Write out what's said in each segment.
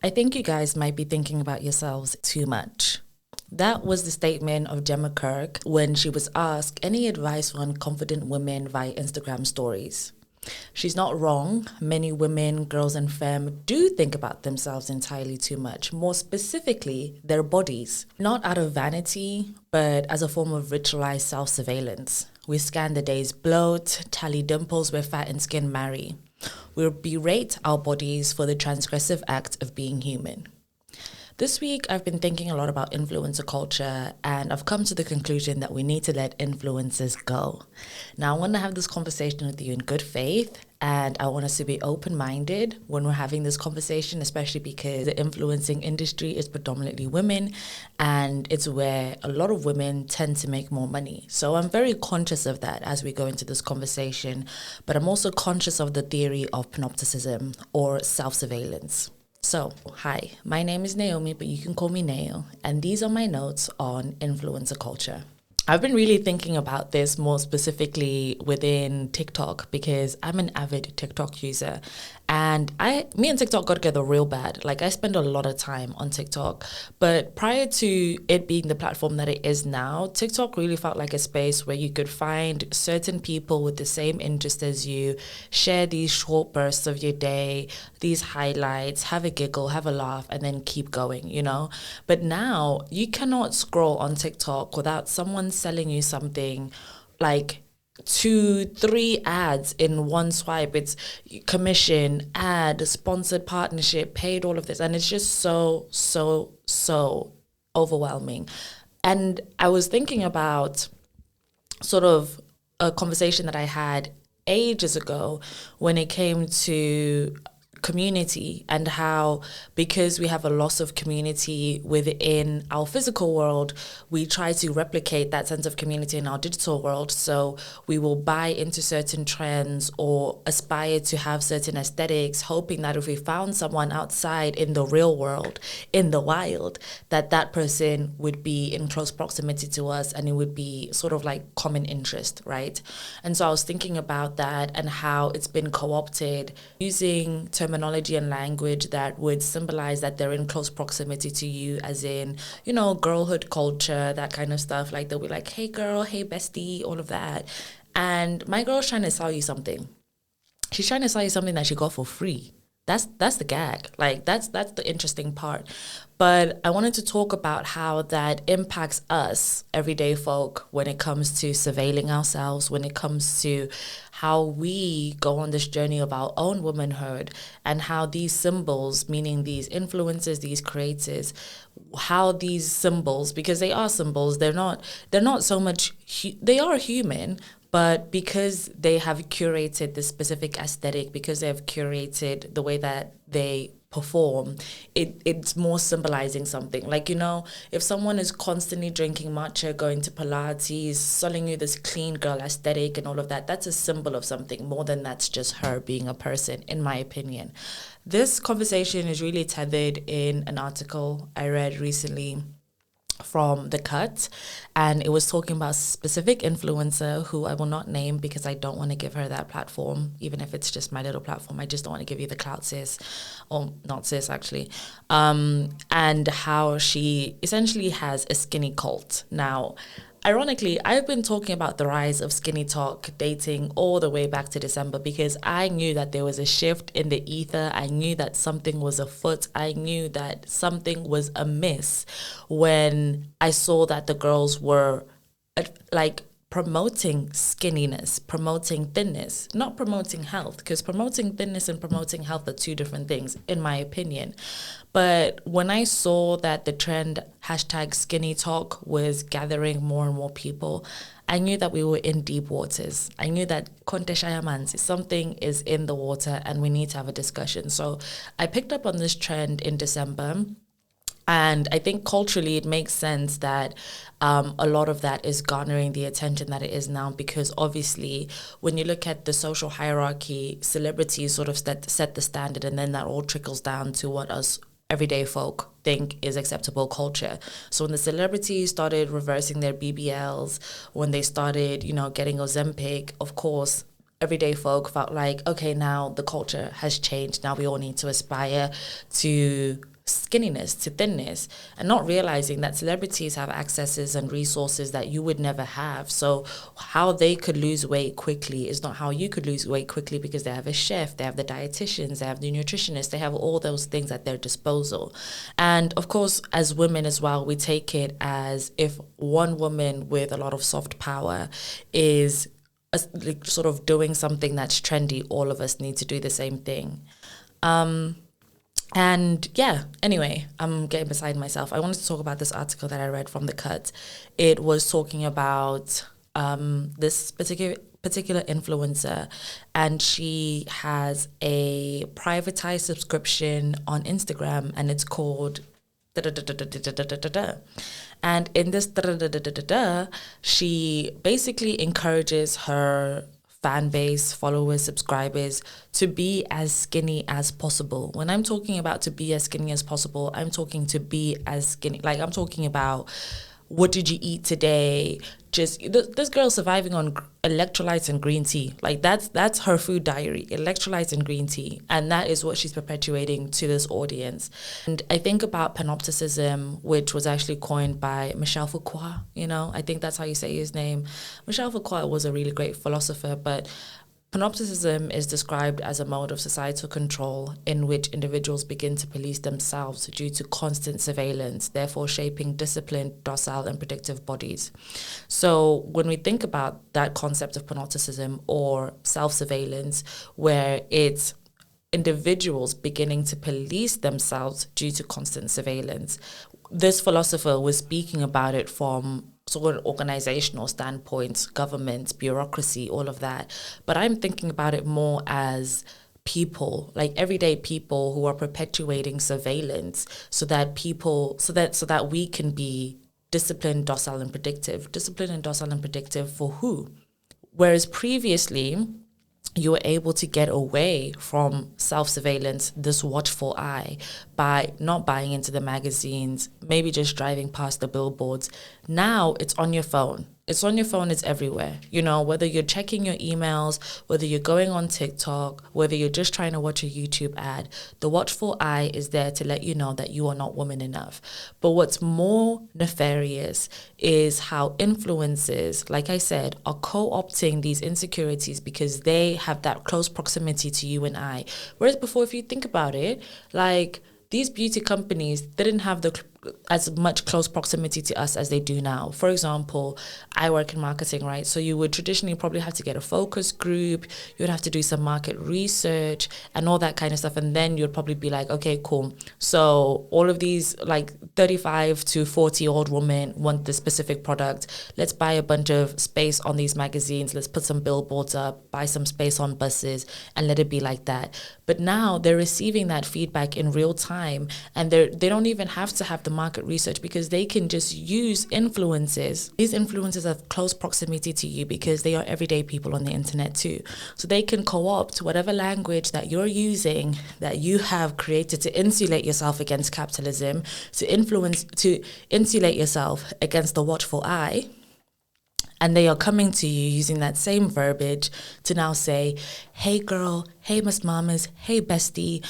I think you guys might be thinking about yourselves too much. That was the statement of Gemma Kirk when she was asked any advice on confident women via Instagram stories. She's not wrong. Many women, girls, and femme do think about themselves entirely too much, more specifically, their bodies. Not out of vanity, but as a form of ritualized self surveillance. We scan the day's bloat, tally dimples where fat and skin marry. We berate our bodies for the transgressive act of being human. This week, I've been thinking a lot about influencer culture, and I've come to the conclusion that we need to let influencers go. Now, I want to have this conversation with you in good faith, and I want us to be open-minded when we're having this conversation, especially because the influencing industry is predominantly women, and it's where a lot of women tend to make more money. So I'm very conscious of that as we go into this conversation, but I'm also conscious of the theory of panopticism or self-surveillance. So, hi, my name is Naomi, but you can call me Nayo, and these are my notes on influencer culture. I've been really thinking about this more specifically within TikTok because I'm an avid TikTok user, and me and TikTok got together real bad. Like, I spend a lot of time on TikTok, but prior to it being the platform that it is now, TikTok really felt like a space where you could find certain people with the same interest as you, share these short bursts of your day, these highlights, have a giggle, have a laugh, and then keep going, you know? But now you cannot scroll on TikTok without someone selling you something like 2-3 ads in one swipe. It's commission, ad, sponsored partnership, paid, all of this, and it's just so overwhelming. And I was thinking about sort of a conversation that I had ages ago when it came to community, and how, because we have a loss of community within our physical world, we try to replicate that sense of community in our digital world. So we will buy into certain trends or aspire to have certain aesthetics, hoping that if we found someone outside in the real world, in the wild, that person would be in close proximity to us and it would be sort of like common interest, right? And so I was thinking about that and how it's been co-opted using terminology and language that would symbolize that they're in close proximity to you, as in, you know, girlhood culture, that kind of stuff. Like, they'll be like, hey girl, hey bestie, all of that. And my girl's trying to sell you something. She's trying to sell you something that she got for free. That's the gag. Like, that's the interesting part. But I wanted to talk about how that impacts us, everyday folk, when it comes to surveilling ourselves, when it comes to how we go on this journey of our own womanhood, and how these symbols, meaning these influencers, these creators, how these symbols, because they are symbols, they're not so much, they are human, but because they have curated this specific aesthetic, because they have curated the way that they perform, it's more symbolizing something. Like, you know, if someone is constantly drinking matcha, going to Pilates, selling you this clean girl aesthetic and all of that, that's a symbol of something more than that's just her being a person, in my opinion. This conversation is really tethered in an article I read recently from The Cut, and it was talking about a specific influencer who I will not name because I don't want to give her that platform, even if it's just my little platform. I just don't want to give you the clout, sis, or not sis, actually. And how she essentially has a skinny cult. Now, ironically, I've been talking about the rise of skinny talk dating all the way back to December, because I knew that there was a shift in the ether. I knew that something was afoot. I knew that something was amiss when I saw that the girls were like promoting skinniness, promoting thinness, not promoting health, because promoting thinness and promoting health are two different things, in my opinion. But when I saw that the trend #skinny talk was gathering more and more people, I knew that we were in deep waters. I knew that Konte Shayamanzi, something is in the water and we need to have a discussion. So I picked up on this trend in December. And I think culturally it makes sense that a lot of that is garnering the attention that it is now, because obviously when you look at the social hierarchy, celebrities sort of set the standard, and then that all trickles down to what us everyday folk think is acceptable culture. So when the celebrities started reversing their BBLs, when they started, getting Ozempic, of course, everyday folk felt like, okay, now the culture has changed. Now we all need to aspire to skinniness, to thinness, and not realizing that celebrities have accesses and resources that you would never have. So how they could lose weight quickly is not how you could lose weight quickly, because they have a chef, they have the dietitians, they have the nutritionists, they have all those things at their disposal. And of course, as women as well, we take it as if one woman with a lot of soft power is like sort of doing something that's trendy, all of us need to do the same thing. And yeah, anyway, I'm getting beside myself. I wanted to talk about this article that I read from The Cut. It was talking about this particular influencer, and she has a privatized subscription on Instagram, and it's called and in this she basically encourages her fan base, followers, subscribers to be as skinny as possible. When I'm talking about to be as skinny as possible, I'm talking to be as skinny. Like, I'm talking about, what did you eat today? Just this girl surviving on electrolytes and green tea. Like, that's her food diary, electrolytes and green tea. And that is what she's perpetuating to this audience. And I think about panopticism, which was actually coined by Michel Foucault. I think that's how you say his name. Michel Foucault was a really great philosopher, but panopticism is described as a mode of societal control in which individuals begin to police themselves due to constant surveillance, therefore shaping disciplined, docile, and predictive bodies. So when we think about that concept of panopticism or self-surveillance, where it's individuals beginning to police themselves due to constant surveillance, this philosopher was speaking about it from sort of organizational standpoints, government, bureaucracy, all of that. But I'm thinking about it more as people, like everyday people who are perpetuating surveillance so that we can be disciplined, docile, and predictive. Disciplined and docile and predictive for who? Whereas previously, you were able to get away from self-surveillance, this watchful eye, by not buying into the magazines, maybe just driving past the billboards. Now it's on your phone. It's on your phone, it's everywhere. Whether you're checking your emails, whether you're going on TikTok, whether you're just trying to watch a YouTube ad, the watchful eye is there to let you know that you are not woman enough. But what's more nefarious is how influencers, like I said, are co-opting these insecurities because they have that close proximity to you and I. Whereas before, if you think about it, like, these beauty companies didn't have as much close proximity to us as they do now. For example, I work in marketing, right? So you would traditionally probably have to get a focus group, you would have to do some market research and all that kind of stuff. And then you'd probably be like, okay, cool. So all of these like 35 to 40-year-old women want this specific product. Let's buy a bunch of space on these magazines. Let's put some billboards up, buy some space on buses, and let it be like that. But now they're receiving that feedback in real time, and they don't even have to have the market research because they can just use influencers. These influencers have close proximity to you because they are everyday people on the internet too. So they can co-opt whatever language that you're using, that you have created to insulate yourself against capitalism, to insulate yourself against the watchful eye. And they are coming to you using that same verbiage to now say, hey girl, hey Miss Mamas, hey bestie,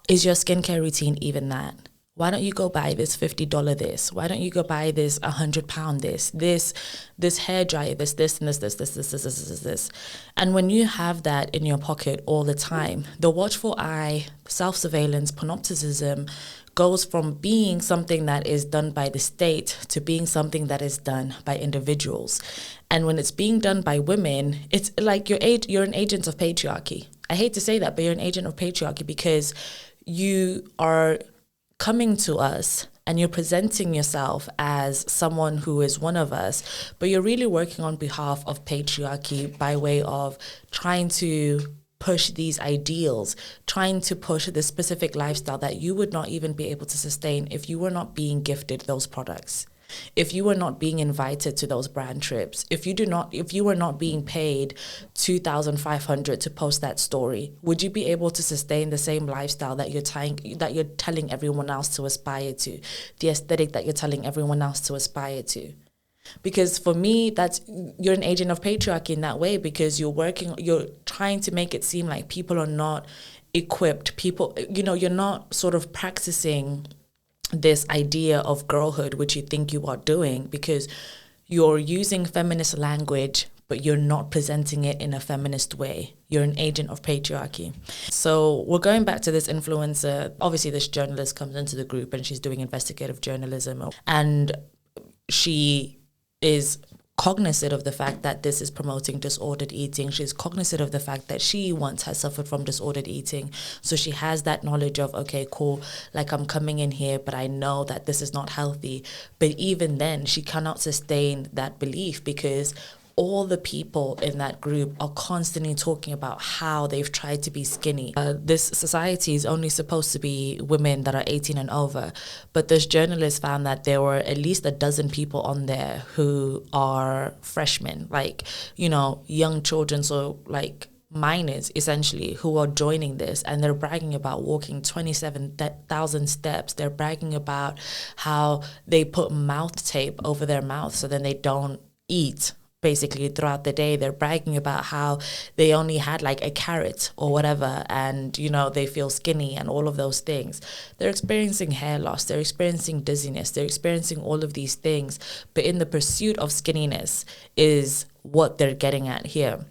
is your skincare routine even that? Why don't you go buy this $50 this? Why don't you go buy this £100 this hair dryer, this, and this. And when you have that in your pocket all the time, the watchful eye, self-surveillance, panopticism goes from being something that is done by the state to being something that is done by individuals. And when it's being done by women, it's like you're an agent of patriarchy. I hate to say that, but you're an agent of patriarchy because you are coming to us and you're presenting yourself as someone who is one of us, but you're really working on behalf of patriarchy by way of trying to push these ideals, trying to push this specific lifestyle that you would not even be able to sustain if you were not being gifted those products, if you were not being invited to those brand trips, if you were not being paid $2,500 to post that story. Would you be able to sustain the same lifestyle that you're telling everyone else to aspire to, the aesthetic that you're telling everyone else to aspire to? Because for me, you're an agent of patriarchy in that way, because you're trying to make it seem like people are not equipped. People, you're not sort of practicing this idea of girlhood, which you think you are doing, because you're using feminist language, but you're not presenting it in a feminist way. You're an agent of patriarchy. So we're going back to this influencer. Obviously, this journalist comes into the group and she's doing investigative journalism. And she is cognizant of the fact that this is promoting disordered eating. She's cognizant of the fact that she once has suffered from disordered eating. So she has that knowledge of, okay, cool, like I'm coming in here, but I know that this is not healthy. But even then, she cannot sustain that belief, because all the people in that group are constantly talking about how they've tried to be skinny. This society is only supposed to be women that are 18 and over. But this journalist found that there were at least a dozen people on there who are freshmen, like, young children, so like minors essentially, who are joining this, and they're bragging about walking 27,000 steps. They're bragging about how they put mouth tape over their mouth so then they don't eat basically throughout the day. They're bragging about how they only had like a carrot or whatever, and they feel skinny and all of those things. They're experiencing hair loss, they're experiencing dizziness, they're experiencing all of these things, but in the pursuit of skinniness is what they're getting at here.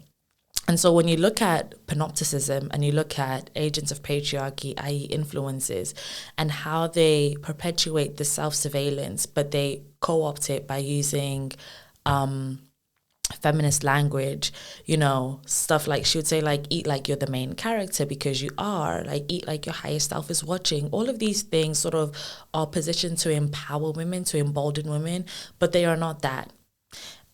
And so when you look at panopticism and you look at agents of patriarchy, i.e. influences, and how they perpetuate the self-surveillance, but they co-opt it by using feminist language, stuff like, she would say, like, eat like you're the main character because you are, like, eat like your higher self is watching. All of these things sort of are positioned to empower women, to embolden women, but they are not that.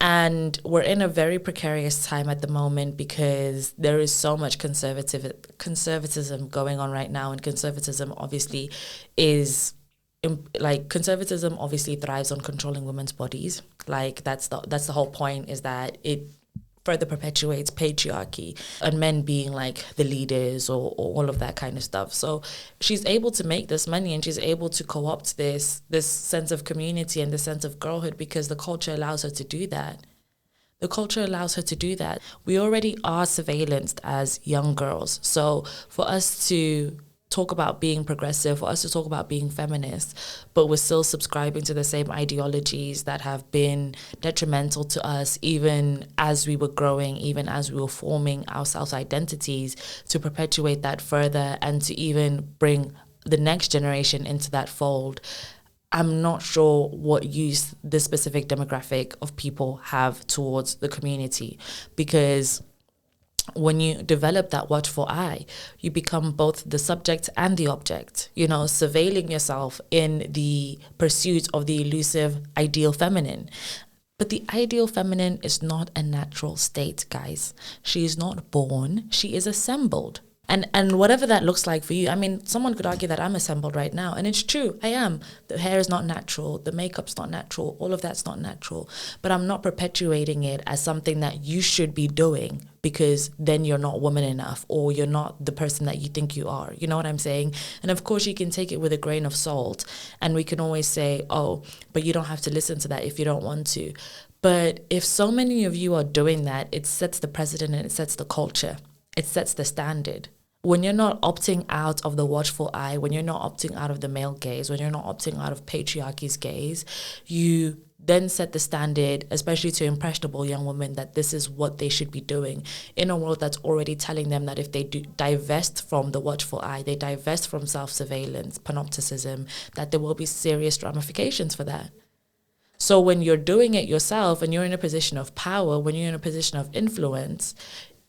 And we're in a very precarious time at the moment, because there is so much conservatism going on right now, and conservatism obviously thrives on controlling women's bodies. Like that's the whole point, is that it further perpetuates patriarchy and men being like the leaders or all of that kind of stuff. So she's able to make this money, and she's able to co-opt this sense of community and this sense of girlhood, because the culture allows her to do that. The culture allows her to do that. We already are surveillanced as young girls. So for us to talk about being progressive, for us to talk about being feminist, but we're still subscribing to the same ideologies that have been detrimental to us even as we were growing, even as we were forming our self-identities, to perpetuate that further and to even bring the next generation into that fold. I'm not sure what use this specific demographic of people have towards the community, because when you develop that watchful eye, you become both the subject and the object, surveilling yourself in the pursuit of the elusive ideal feminine. But the ideal feminine is not a natural state, guys. She is not born, she is assembled. And whatever that looks like for you, I mean, someone could argue that I'm assembled right now, and it's true, I am. The hair is not natural, the makeup's not natural, all of that's not natural. But I'm not perpetuating it as something that you should be doing, because then you're not woman enough, or you're not the person that you think you are. You know what I'm saying? And of course, you can take it with a grain of salt, and we can always say, oh, but you don't have to listen to that if you don't want to. But if so many of you are doing that, it sets the precedent and it sets the culture. It sets the standard. When you're not opting out of the watchful eye, when you're not opting out of the male gaze, when you're not opting out of patriarchy's gaze, you then set the standard, especially to impressionable young women, that this is what they should be doing in a world that's already telling them that if they do divest from the watchful eye, they divest from self-surveillance, panopticism, that there will be serious ramifications for that. So when you're doing it yourself and you're in a position of power, when you're in a position of influence,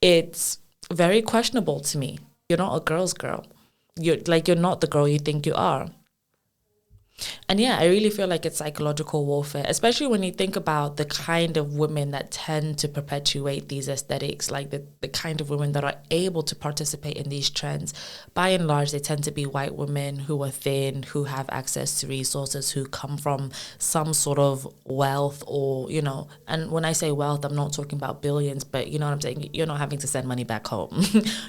it's very questionable to me. You're not a girl's girl. You're not the girl you think you are. And yeah, I really feel like it's psychological warfare, especially when you think about the kind of women that tend to perpetuate these aesthetics, like the kind of women that are able to participate in these trends. By and large, they tend to be white women who are thin, who have access to resources, who come from some sort of wealth, or, and when I say wealth, I'm not talking about billions, but you know what I'm saying? You're not having to send money back home.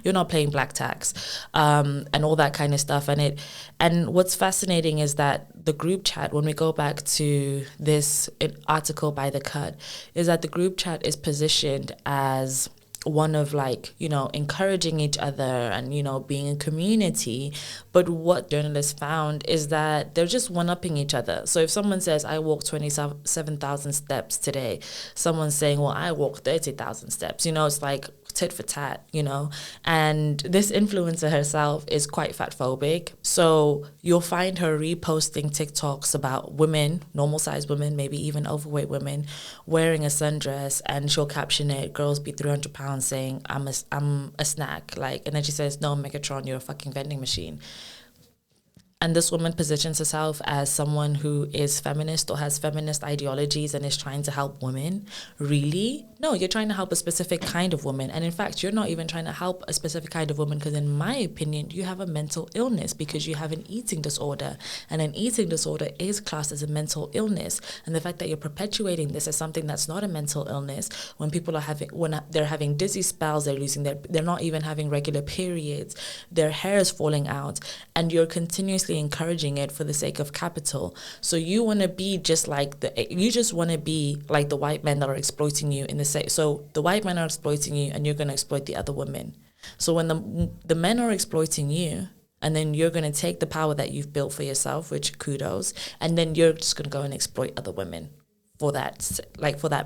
You're not paying black tax, and all that kind of stuff. And what's fascinating is that the group chat, when we go back to this article by The Cut, is that the group chat is positioned as one of like, you know, encouraging each other and, you know, being a community. But what journalists found is that they're just one-upping each other. So if someone says, I walked 27,000 steps today, someone's saying, well, I walked 30,000 steps. You know, it's like tit for tat, you know. And this influencer herself is quite fat phobic. So you'll find her reposting TikToks about women, normal sized women, maybe even overweight women, wearing a sundress, and she'll caption it, girls be 300 pounds, saying, I'm a snack. Like, and then she says, no, Megatron, you're a fucking vending machine. And this woman positions herself as someone who is feminist or has feminist ideologies and is trying to help women. Really? No, you're trying to help a specific kind of woman. And in fact, you're not even trying to help a specific kind of woman because in my opinion, you have a mental illness because you have an eating disorder. And an eating disorder is classed as a mental illness. And the fact that you're perpetuating this as something that's not a mental illness, when people are they're having dizzy spells, they're not even having regular periods, their hair is falling out, and you're continuously encouraging it for the sake of capital. So you want to be just like the white men that are exploiting you in the same. So the white men are exploiting you, and you're going to exploit the other women. So when the men are exploiting you, and then you're going to take the power that you've built for yourself, which kudos, and then you're just going to go and exploit other women for that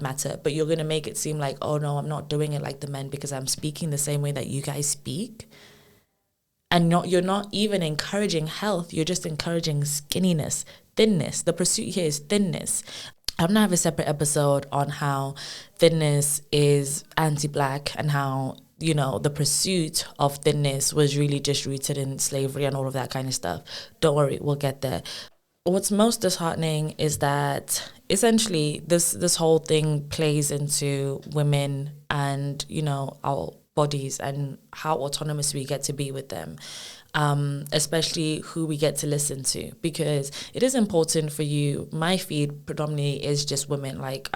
matter. But you're going to make it seem like, oh no, I'm not doing it like the men because I'm speaking the same way that you guys speak. And you're not even encouraging health, you're just encouraging skinniness, thinness. The pursuit here is thinness. I'm gonna have a separate episode on how thinness is anti-black and how, you know, the pursuit of thinness was really just rooted in slavery and all of that kind of stuff. Don't worry, we'll get there. What's most disheartening is that essentially this whole thing plays into women and, you know, our bodies and how autonomous we get to be with them, especially who we get to listen to, because it is important for you. My feed predominantly is just women. Like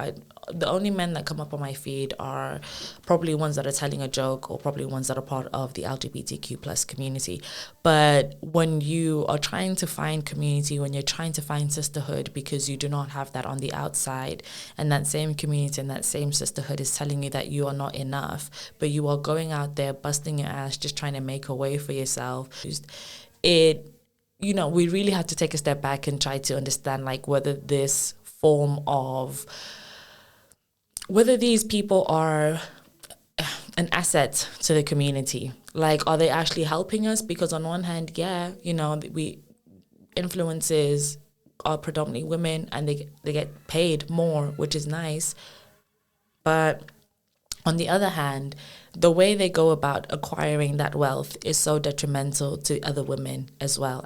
the only men that come up on my feed are probably ones that are telling a joke or probably ones that are part of the LGBTQ plus community. But when you are trying to find community, when you're trying to find sisterhood because you do not have that on the outside, and that same community and that same sisterhood is telling you that you are not enough, but you are going out there busting your ass just trying to make a way for yourself, you know, we really have to take a step back and try to understand like whether these people are an asset to the community. Like, are they actually helping us? Because on one hand, yeah, you know, influencers are predominantly women and they get paid more, which is nice. But on the other hand, the way they go about acquiring that wealth is so detrimental to other women as well.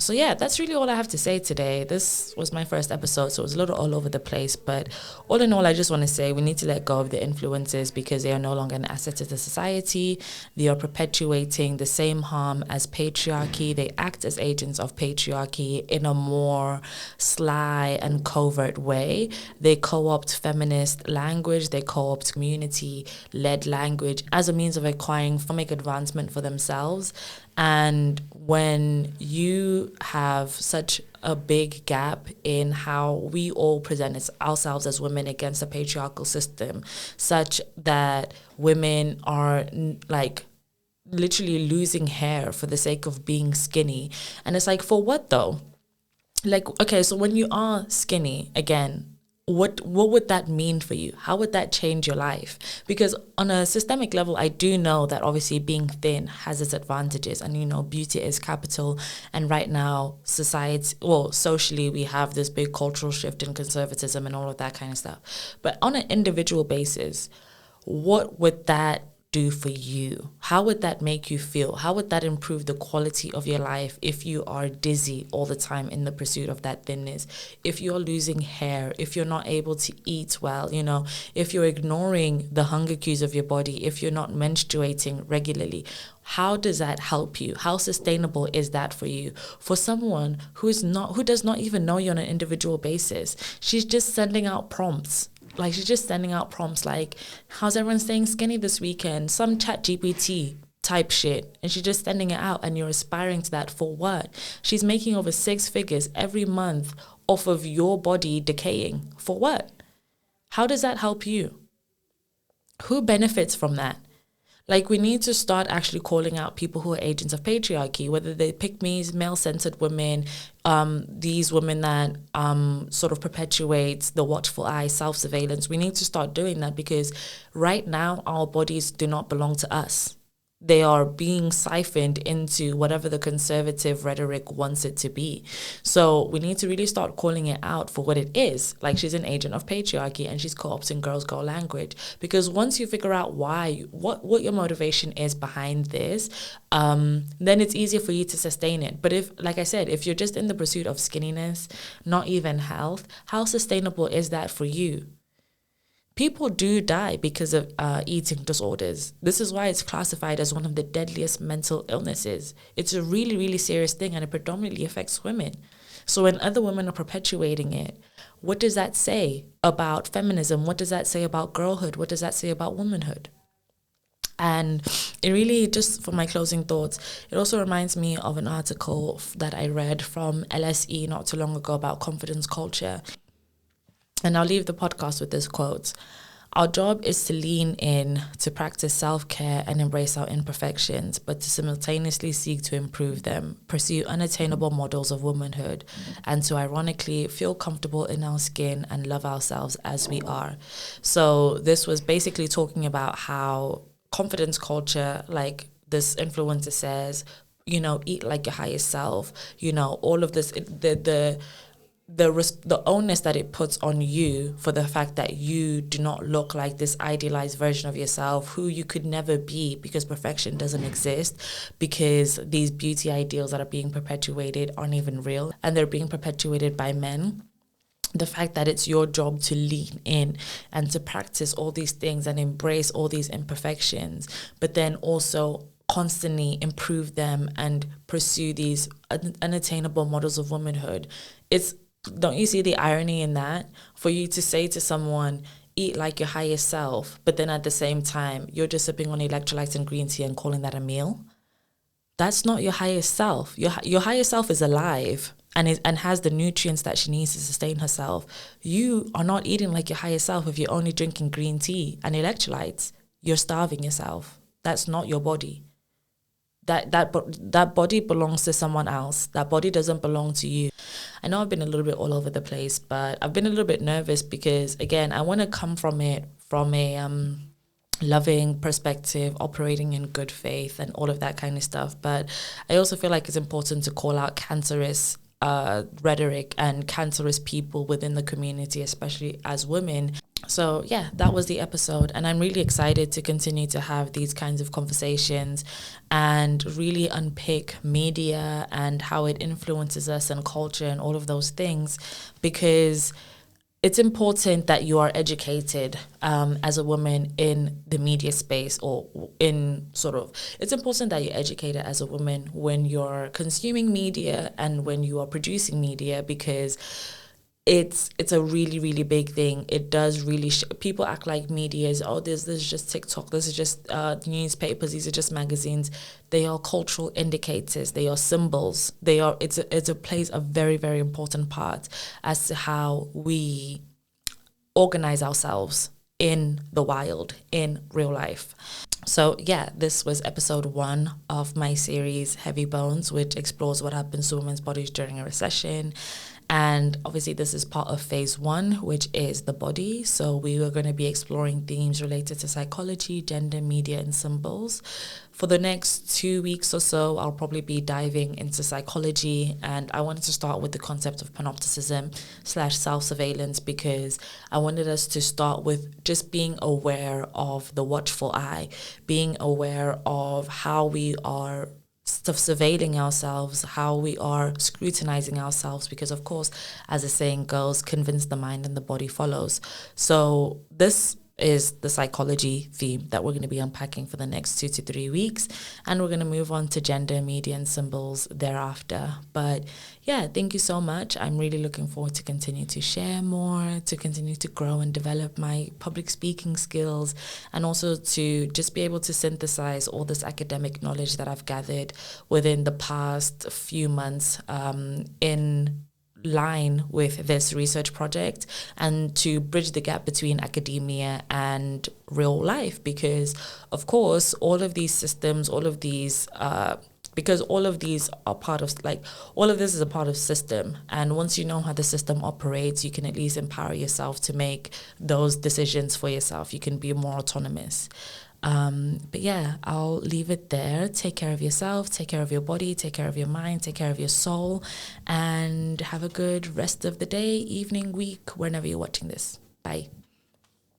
So yeah, that's really all I have to say today. This was my first episode, so it was a little all over the place. But all in all, I just want to say we need to let go of the influencers because they are no longer an asset to the society. They are perpetuating the same harm as patriarchy. They act as agents of patriarchy in a more sly and covert way. They co-opt feminist language. They co-opt community-led language as a means of acquiring economic advancement for themselves. And when you have such a big gap in how we all present ourselves as women against a patriarchal system, such that women are like literally losing hair for the sake of being skinny. And it's like, for what though? Like, okay, so when you are skinny, again, what would that mean for you? How would that change your life? Because on a systemic level, I do know that obviously being thin has its advantages, and you know, beauty is capital. And right now, socially, we have this big cultural shift in conservatism and all of that kind of stuff. But on an individual basis, what would that do for you? How would that make you feel? How would that improve the quality of your life if you are dizzy all the time in the pursuit of that thinness? If you're losing hair, if you're not able to eat well, you know, if you're ignoring the hunger cues of your body, if you're not menstruating regularly, how does that help you? How sustainable is that for you? For someone who does not even know you on an individual basis, she's just sending out prompts. Like, how's everyone staying skinny this weekend? Some chat GPT type shit, and she's just sending it out, and you're aspiring to that for what? She's making over 6 figures every month off of your body decaying. For what? How does that help you? Who benefits from that? Like, we need to start actually calling out people who are agents of patriarchy, whether they pick me, male-centered women, these women that sort of perpetuate the watchful eye, self-surveillance. We need to start doing that, because right now our bodies do not belong to us. They are being siphoned into whatever the conservative rhetoric wants it to be. So we need to really start calling it out for what it is. Like, she's an agent of patriarchy, and she's co-opting girls' girl language. Because once you figure out why, what your motivation is behind this, then it's easier for you to sustain it. But if, like I said, if you're just in the pursuit of skinniness, not even health, how sustainable is that for you? People do die because of eating disorders. This is why it's classified as one of the deadliest mental illnesses. It's a really, really serious thing, and it predominantly affects women. So when other women are perpetuating it, what does that say about feminism? What does that say about girlhood? What does that say about womanhood? And it really, just for my closing thoughts, it also reminds me of an article that I read from LSE not too long ago about confidence culture. And I'll leave the podcast with this quote. Our job is to lean in, to practice self-care and embrace our imperfections, but to simultaneously seek to improve them, pursue unattainable models of womanhood, and to ironically feel comfortable in our skin and love ourselves as we are. So this was basically talking about how confidence culture, like this influencer says, eat like your highest self, all of this, the onus that it puts on you for the fact that you do not look like this idealized version of yourself who you could never be, because perfection doesn't exist, because these beauty ideals that are being perpetuated aren't even real, and they're being perpetuated by men. The fact that it's your job to lean in and to practice all these things and embrace all these imperfections, but then also constantly improve them and pursue these unattainable models of womanhood. Don't you see the irony in that? For you to say to someone, eat like your highest self, but then at the same time, you're just sipping on electrolytes and green tea and calling that a meal? That's not your highest self. Your highest self is alive and has the nutrients that she needs to sustain herself. You are not eating like your highest self if you're only drinking green tea and electrolytes. You're starving yourself. That's not your body. That body belongs to someone else. That body doesn't belong to you. I know I've been a little bit all over the place, but I've been a little bit nervous because, again, I want to come from it from a loving perspective, operating in good faith and all of that kind of stuff. But I also feel like it's important to call out cancerous rhetoric and cancerous people within the community, especially as women. So yeah, that was the episode, and I'm really excited to continue to have these kinds of conversations and really unpick media and how it influences us and culture and all of those things, because it's important that you are educated as a woman in the media space, or it's important that you're educated as a woman when you're consuming media and when you are producing media, because it's a really, really big thing. It does really people act like media is, this is just TikTok, this is just newspapers, these are just magazines. They are cultural indicators, they are symbols, it plays a very, very important part as to how we organize ourselves in the wild, in real life. So yeah, this was episode 1 of my series Heavy Bones, which explores what happens to women's bodies during a recession. And obviously this is part of phase 1, which is the body. So we are going to be exploring themes related to psychology, gender, media, and symbols. For the next 2 weeks or so, I'll probably be diving into psychology, and I wanted to start with the concept of panopticism / self-surveillance, because I wanted us to start with just being aware of the watchful eye, being aware of how we are surveilling ourselves, how we are scrutinizing ourselves, because of course, as the saying goes, convince the mind and the body follows. So this is the psychology theme that we're going to be unpacking for the next 2 to 3 weeks. And we're going to move on to gender, media, and symbols thereafter. But yeah, thank you so much. I'm really looking forward to continue to share more, to continue to grow and develop my public speaking skills, and also to just be able to synthesize all this academic knowledge that I've gathered within the past few months in line with this research project, and to bridge the gap between academia and real life, because of course all of these systems, because all of these are part of, all of this is a part of system, and once you know how the system operates, you can at least empower yourself to make those decisions for yourself. You can be more autonomous. But yeah, I'll leave it there. Take care of yourself, take care of your body, take care of your mind, take care of your soul, and have a good rest of the day, evening, week, whenever you're watching this. Bye.